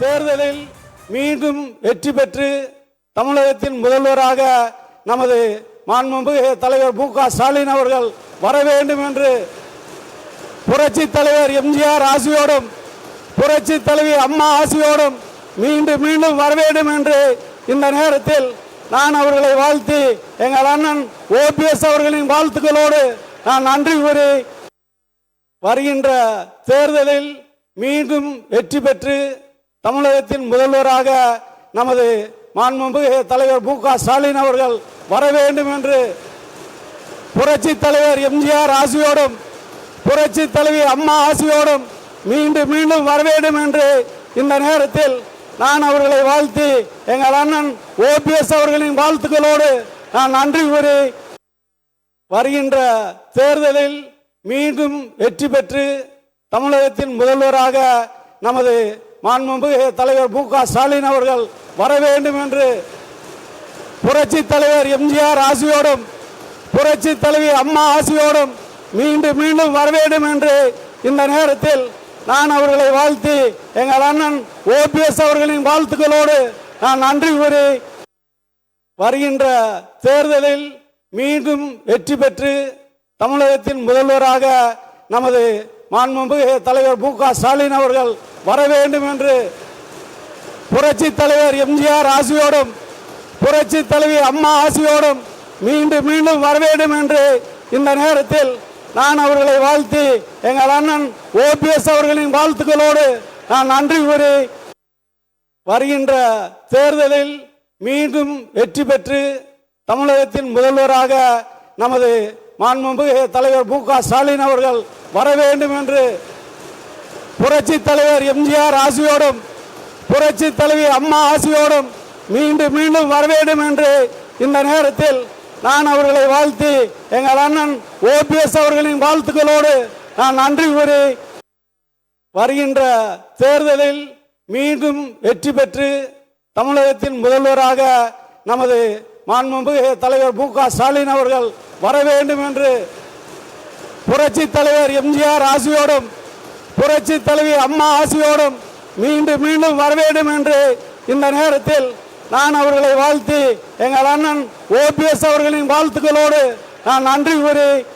தேர்தலில் மீண்டும் வெற்றி பெற்று தமிழகத்தின் முதல்வராக நமது மாண்புமிகு தலைவர் மு க ஸ்டாலின் அவர்கள் வர வேண்டும் என்று புரட்சி தலைவர் எம்ஜிஆர் ஆசியோடும் புரட்சி தலைவி அம்மா ஆசியோடும் மீண்டும் மீண்டும் வர வேண்டும் என்று இந்த நேரத்தில் நான் அவர்களை வாழ்த்தி எங்கள் அண்ணன் ஓபிஎஸ் அவர்களின் வாழ்த்துக்களோடு நான் நன்றி கூறி வருகின்ற தேர்தலில் மீண்டும் வெற்றி பெற்று தமிழகத்தின் முதல்வராக நமது மாண்புமிகு தலைவர் மு க ஸ்டாலின் அவர்கள் வர வேண்டும் என்று புரட்சி தலைவர் எம்ஜிஆர் ஆசியோடும் புரட்சி தலைவி அம்மா ஆசியோடும் மீண்டும் மீண்டும் வர வேண்டும் என்று இந்த நேரத்தில் நான் அவர்களை வாழ்த்தி எங்கள் அண்ணன் ஓபிஎஸ் அவர்களின் வாழ்த்துக்களோடு நான் நன்றி கூறி வருகின்ற தேர்தலில் மீண்டும் வெற்றி பெற்று தமிழகத்தின் முதல்வராக நமது மாண்புமிகு தலைவர் மு க ஸ்டாலின் அவர்கள் வர வேண்டும் என்று புரட்சி தலைவர் எம்ஜிஆர் ஆசியோடும் புரட்சி தலைவி அம்மா ஆசியோடும் மீண்டும் மீண்டும் வர வேண்டும் என்று இந்த நேரத்தில் நான் அவர்களை வாழ்த்தி எங்கள் அண்ணன் ஓபிஎஸ் அவர்களின் வாழ்த்துக்களோடு நான் நன்றி கூறி வருகின்ற தேர்தலில் மீண்டும் வெற்றி பெற்று தமிழகத்தின் முதல்வராக நமது மாண்புமிகு தலைவர் மு க ஸ்டாலின் அவர்கள் வர வேண்டும் என்று புரட்சி தலைவர் எம்ஜிஆர் ஆசியோடும் புரட்சி தலைவி அம்மா ஆசியோடும் மீண்டும் மீண்டும் வர வேண்டும் என்று இந்த நேரத்தில் நான் அவர்களை வாழ்த்தி எங்கள் அண்ணன் ஓபிஎஸ் அவர்களின் வாழ்த்துக்களோடு நான் நன்றி கூறி வருகின்ற தேர்தலில் மீண்டும் வெற்றி பெற்று தமிழகத்தின் முதல்வராக நமது மாண்புமிகு தலைவர் மு க ஸ்டாலின் அவர்கள் வர வேண்டும் என்று புரட்சி தலைவர் எம்ஜிஆர் ஆசியோடும் புரட்சி தலைவி அம்மா ஆசியோடும் மீண்டும் மீண்டும் வர வேண்டும் என்று இந்த நேரத்தில் நான் அவர்களை வாழ்த்தி எங்கள் அண்ணன் ஓபிஎஸ் அவர்களின் வாழ்த்துக்களோடு நான் நன்றி கூறி வருகின்ற தேர்தலில் மீண்டும் வெற்றி பெற்று தமிழகத்தின் முதல்வராக நமது மாண்புமிகு தலைவர் மு க ஸ்டாலின் அவர்கள் வர வேண்டும் என்று புரட்சி தலைவர் எம்ஜிஆர் ஆசியோடும் புரட்சி தலைவி அம்மா ஆசியோடும் மீண்டும் மீண்டும் வர வேண்டும் என்று இந்த நேரத்தில் நான் அவர்களை வாழ்த்தி எங்கள் அண்ணன் ஓபிஎஸ் அவர்களின் வாழ்த்துக்களோடு நான் நன்றி கூறி